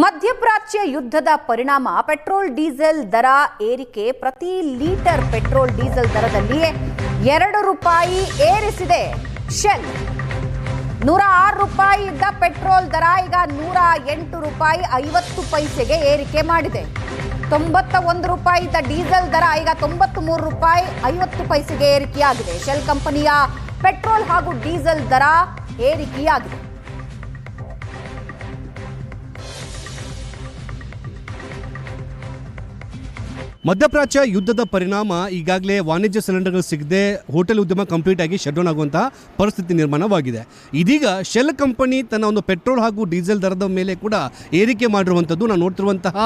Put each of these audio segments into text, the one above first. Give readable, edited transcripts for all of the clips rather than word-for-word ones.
ಮಧ್ಯಪ್ರಾಚ್ಯ ಯುದ್ಧದ ಪರಿಣಾಮ ಪೆಟ್ರೋಲ್ ಡೀಸೆಲ್ ದರ ಏರಿಕೆ ಪ್ರತಿ ಲೀಟರ್ ಪೆಟ್ರೋಲ್ ಡೀಸೆಲ್ ದರದಲ್ಲಿ ₹2 ಏರಿಸಿದೆ ಶೆಲ್. ₹106 ಇದ್ದ ಪೆಟ್ರೋಲ್ ದರ ಈಗ ₹108.50 ಏರಿಕೆ ಮಾಡಿದೆ. ₹91 ಇದ್ದ ಡೀಸೆಲ್ ದರ ಈಗ ₹93.50 ಏರಿಕೆಯಾಗಿದೆ. ಶೆಲ್ ಕಂಪನಿಯ ಪೆಟ್ರೋಲ್ ಹಾಗೂ ಡೀಸೆಲ್ ದರ ಏರಿಕೆಯಾಗಿದೆ. ಮಧ್ಯಪ್ರಾಚ್ಯ ಯುದ್ಧದ ಪರಿಣಾಮ ಈಗಾಗಲೇ ವಾಣಿಜ್ಯ ಸಿಲಿಂಡರ್ಗಳು ಸಿಗದೆ ಹೋಟೆಲ್ ಉದ್ಯಮ ಕಂಪ್ಲೀಟ್ ಆಗಿ ಶಟ್ ಡೌನ್ ಆಗುವಂತಹ ಪರಿಸ್ಥಿತಿ ನಿರ್ಮಾಣವಾಗಿದೆ. ಇದೀಗ ಶೆಲ್ ಕಂಪನಿ ತನ್ನ ಒಂದು ಪೆಟ್ರೋಲ್ ಹಾಗೂ ಡೀಸೆಲ್ ದರದ ಮೇಲೆ ಕೂಡ ಏರಿಕೆ ಮಾಡಿರುವಂಥದ್ದು. ನಾವು ನೋಡ್ತಿರುವಂತಹ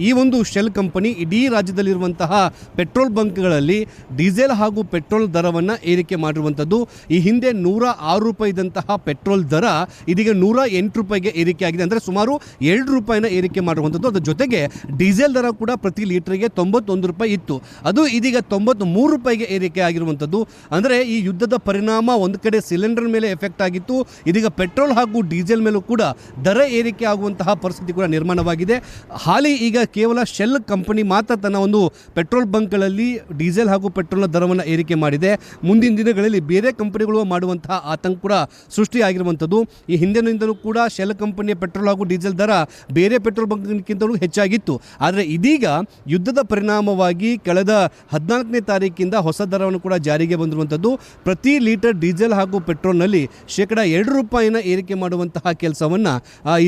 ಈ ಒಂದು ಶೆಲ್ ಕಂಪನಿ ಇಡೀ ರಾಜ್ಯದಲ್ಲಿರುವಂತಹ ಪೆಟ್ರೋಲ್ ಬಂಕ್ಗಳಲ್ಲಿ ಡೀಸೆಲ್ ಹಾಗೂ ಪೆಟ್ರೋಲ್ ದರವನ್ನು ಏರಿಕೆ ಮಾಡಿರುವಂಥದ್ದು. ಈ ಹಿಂದೆ ₹106 ಇದ್ದಂತಹ ಪೆಟ್ರೋಲ್ ದರ ಇದೀಗ ₹108 ಏರಿಕೆ ಆಗಿದೆ. ಅಂದರೆ ಸುಮಾರು ₹2 ಏರಿಕೆ ಮಾಡಿರುವಂಥದ್ದು. ಅದರ ಜೊತೆಗೆ ಡೀಸೆಲ್ ದರ ಕೂಡ ಪ್ರತಿ ಲೀಟರ್ಗೆ ₹91 ಇತ್ತು, ಅದು ಇದೀಗ ₹93 ಏರಿಕೆ ಆಗಿರುವಂಥದ್ದು. ಅಂದರೆ ಈ ಯುದ್ಧದ ಪರಿಣಾಮ ಒಂದು ಕಡೆ ಸಿಲಿಂಡರ್ ಮೇಲೆ ಎಫೆಕ್ಟ್ ಆಗಿತ್ತು, ಇದೀಗ ಪೆಟ್ರೋಲ್ ಹಾಗೂ ಡೀಸೆಲ್ ಮೇಲೂ ಕೂಡ ದರ ಏರಿಕೆ ಆಗುವಂತಹ ಪರಿಸ್ಥಿತಿ ಕೂಡ ನಿರ್ಮಾಣವಾಗಿದೆ. ಹಾಲಿ ಈಗ ಕೇವಲ ಶೆಲ್ ಕಂಪನಿ ಮಾತ್ರ ತನ್ನ ಒಂದು ಪೆಟ್ರೋಲ್ ಬಂಕ್ಗಳಲ್ಲಿ ಡೀಸೆಲ್ ಹಾಗೂ ಪೆಟ್ರೋಲ್ನ ದರವನ್ನು ಏರಿಕೆ ಮಾಡಿದೆ. ಮುಂದಿನ ದಿನಗಳಲ್ಲಿ ಬೇರೆ ಕಂಪನಿಗಳು ಮಾಡುವಂತಹ ಆತಂಕ ಕೂಡ ಸೃಷ್ಟಿಯಾಗಿರುವಂಥದ್ದು. ಈ ಹಿಂದಿನಿಂದಲೂ ಕೂಡ ಶೆಲ್ ಕಂಪನಿಯ ಪೆಟ್ರೋಲ್ ಹಾಗೂ ಡೀಸೆಲ್ ದರ ಬೇರೆ ಪೆಟ್ರೋಲ್ ಬಂಕ್ಗಿಂತಲೂ ಹೆಚ್ಚಾಗಿತ್ತು. ಆದರೆ ಇದೀಗ ಯುದ್ಧದ ಪರಿಣಾಮವಾಗಿ ಕಳೆದ 14ನೇ ತಾರೀಕಿಂದ ಹೊಸ ದರವನ್ನು ಕೂಡ ಜಾರಿಗೆ ಬಂದಿರುವಂಥದ್ದು. ಪ್ರತಿ ಲೀಟರ್ ಡೀಸೆಲ್ ಹಾಗೂ ಪೆಟ್ರೋಲ್ನಲ್ಲಿ ₹2 ಏರಿಕೆ ಮಾಡುವಂತಹ ಕೆಲಸವನ್ನು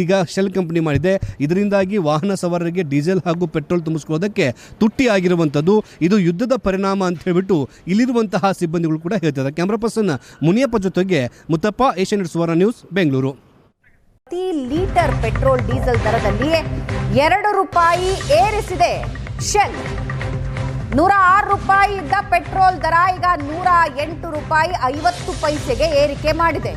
ಈಗ ಶೆಲ್ ಕಂಪನಿ ಮಾಡಿದೆ. ಇದರಿಂದಾಗಿ ವಾಹನ ಸವಾರರಿಗೆ ಡೀಸೆಲ್ ಹಾಗೂ ಪೆಟ್ರೋಲ್ ತುಂಬಿಸ್ಕೊಳ್ಳೋದಕ್ಕೆ ತುಟ್ಟಿ ಆಗಿರುವಂಥದ್ದು. ಇದು ಯುದ್ಧದ ಪರಿಣಾಮ ಅಂತ ಹೇಳಿಬಿಟ್ಟು ಇಲ್ಲಿರುವಂತಹ ಸಿಬ್ಬಂದಿಗಳು ಕೂಡ ಹೇಳ್ತಾರೆ. ಕ್ಯಾಮ್ರಾ ಪರ್ಸನ್ ಮುನಿಯಪ್ಪ ಜೊತೆಗೆ ಮುತ್ತಪ್ಪ, ಏಷ್ಯನ್ ನೆಟ್ ಸುವರ್ಣ ನ್ಯೂಸ್, ಬೆಂಗಳೂರು. ಪ್ರತಿ ಲೀಟರ್ ಪೆಟ್ರೋಲ್ ಡೀಸೆಲ್ ದರದಲ್ಲಿ ₹2 ಏರಿಸಿದೆ ಶೆಲ್. ₹106 ಇದ್ದ ಪೆಟ್ರೋಲ್ ದರ ಈಗ ₹108.50 ಏರಿಕೆ ಮಾಡಿದೆ.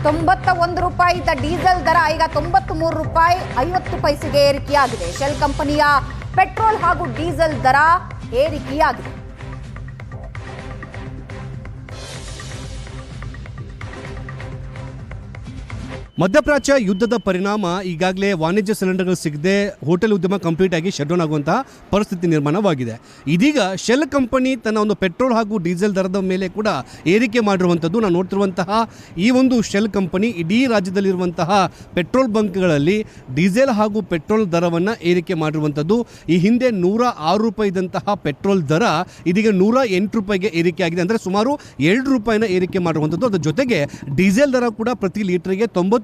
₹91 ಇದ್ದ ಡೀಸೆಲ್ ದರ ಈಗ ₹93.50 ಏರಿಕೆಯಾಗಿದೆ. ಶೆಲ್ ಕಂಪನಿಯ ಪೆಟ್ರೋಲ್ ಹಾಗೂ ಡೀಸೆಲ್ ದರ ಏರಿಕೆಯಾಗಿದೆ. ಮಧ್ಯಪ್ರಾಚ್ಯ ಯುದ್ಧದ ಪರಿಣಾಮ ಈಗಾಗಲೇ ವಾಣಿಜ್ಯ ಸಿಲಿಂಡರ್ಗಳು ಸಿಗದೆ ಹೋಟೆಲ್ ಉದ್ಯಮ ಕಂಪ್ಲೀಟ್ ಆಗಿ ಶಟ್ ಡೌನ್ ಆಗುವಂತಹ ಪರಿಸ್ಥಿತಿ ನಿರ್ಮಾಣವಾಗಿದೆ. ಇದೀಗ ಶೆಲ್ ಕಂಪನಿ ತನ್ನ ಒಂದು ಪೆಟ್ರೋಲ್ ಹಾಗೂ ಡೀಸೆಲ್ ದರದ ಮೇಲೆ ಕೂಡ ಏರಿಕೆ ಮಾಡಿರುವಂಥದ್ದು. ನಾವು ನೋಡ್ತಿರುವಂತಹ ಈ ಒಂದು ಶೆಲ್ ಕಂಪನಿ ಇಡೀ ರಾಜ್ಯದಲ್ಲಿರುವಂತಹ ಪೆಟ್ರೋಲ್ ಬಂಕ್ಗಳಲ್ಲಿ ಡೀಸೆಲ್ ಹಾಗೂ ಪೆಟ್ರೋಲ್ ದರವನ್ನು ಏರಿಕೆ ಮಾಡಿರುವಂಥದ್ದು. ಈ ಹಿಂದೆ ₹106 ಇದ್ದಂತಹ ಪೆಟ್ರೋಲ್ ದರ ಇದೀಗ ₹108 ಏರಿಕೆ ಆಗಿದೆ. ಅಂದರೆ ಸುಮಾರು ₹2 ಏರಿಕೆ ಮಾಡಿರುವಂಥದ್ದು. ಅದರ ಜೊತೆಗೆ ಡೀಸೆಲ್ ದರ ಕೂಡ ಪ್ರತಿ ಲೀಟರ್ಗೆ ₹91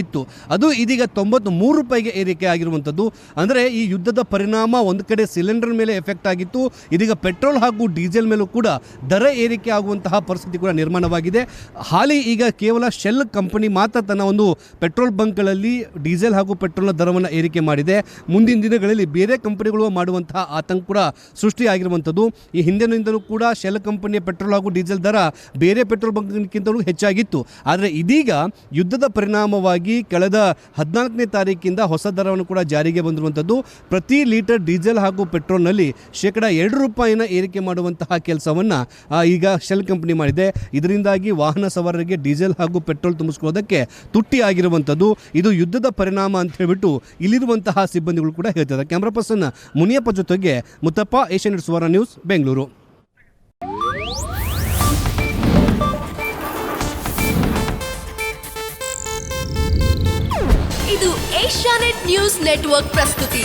ಇತ್ತು, ಅದು ಇದೀಗ ₹93 ಏರಿಕೆ ಆಗಿರುವಂಥದ್ದು. ಅಂದರೆ ಈ ಯುದ್ಧದ ಪರಿಣಾಮ ಒಂದು ಕಡೆ ಸಿಲಿಂಡರ್ ಮೇಲೆ ಎಫೆಕ್ಟ್ ಆಗಿತ್ತು, ಇದೀಗ ಪೆಟ್ರೋಲ್ ಹಾಗೂ ಡೀಸೆಲ್ ಮೇಲೂ ಕೂಡ ದರ ಏರಿಕೆ ಆಗುವಂತಹ ಪರಿಸ್ಥಿತಿ ಕೂಡ ನಿರ್ಮಾಣವಾಗಿದೆ. ಹಾಲಿ ಈಗ ಕೇವಲ ಶೆಲ್ ಕಂಪನಿ ಮಾತ್ರ ತನ್ನ ಒಂದು ಪೆಟ್ರೋಲ್ ಬಂಕ್ಗಳಲ್ಲಿ ಡೀಸೆಲ್ ಹಾಗೂ ಪೆಟ್ರೋಲ್ನ ದರವನ್ನು ಏರಿಕೆ ಮಾಡಿದೆ. ಮುಂದಿನ ದಿನಗಳಲ್ಲಿ ಬೇರೆ ಕಂಪನಿಗಳು ಮಾಡುವಂತಹ ಆತಂಕ ಕೂಡ ಸೃಷ್ಟಿಯಾಗಿರುವಂಥದ್ದು. ಈ ಹಿಂದಿನಿಂದಲೂ ಕೂಡ ಶೆಲ್ ಕಂಪನಿಯ ಪೆಟ್ರೋಲ್ ಹಾಗೂ ಡೀಸೆಲ್ ದರ ಬೇರೆ ಪೆಟ್ರೋಲ್ ಬಂಕ್ಗಿಂತಲೂ ಹೆಚ್ಚಾಗಿತ್ತು. ಆದರೆ ಇದೀಗ ಯುದ್ಧದ ಪರಿಣಾಮವಾಗಿ ಕಳೆದ 14ನೇ ತಾರೀಕಿಂದ ಹೊಸ ದರವನ್ನು ಕೂಡ ಜಾರಿಗೆ ಬಂದಿರುವಂಥದ್ದು. ಪ್ರತಿ ಲೀಟರ್ ಡೀಸೆಲ್ ಹಾಗೂ ಪೆಟ್ರೋಲ್ನಲ್ಲಿ ₹2 ಏರಿಕೆ ಮಾಡುವಂತಹ ಕೆಲಸವನ್ನು ಈಗ ಶೆಲ್ ಕಂಪನಿ ಮಾಡಿದೆ. ಇದರಿಂದಾಗಿ ವಾಹನ ಸವಾರರಿಗೆ ಡೀಸೆಲ್ ಹಾಗೂ ಪೆಟ್ರೋಲ್ ತುಂಬಿಸ್ಕೊಳ್ಳೋದಕ್ಕೆ ತುಟ್ಟಿ ಆಗಿರುವಂಥದ್ದು. ಇದು ಯುದ್ಧದ ಪರಿಣಾಮ ಅಂತ ಹೇಳಿಬಿಟ್ಟು ಇಲ್ಲಿರುವಂತಹ ಸಿಬ್ಬಂದಿಗಳು ಕೂಡ ಹೇಳ್ತಾರೆ. ಕ್ಯಾಮ್ರಾ ಪರ್ಸನ್ ಮುನಿಯಪ್ಪ ಜೊತೆಗೆ ಮುತ್ತಪ್ಪ, ಏಷ್ಯನ್ ನೆಟ್ ಸುವರ್ಣ ನ್ಯೂಸ್, ಬೆಂಗಳೂರು. ಇದು ಏಷ್ಯಾನೆಟ್ ನ್ಯೂಸ್ ನೆಟ್ವರ್ಕ್ ಪ್ರಸ್ತುತಿ.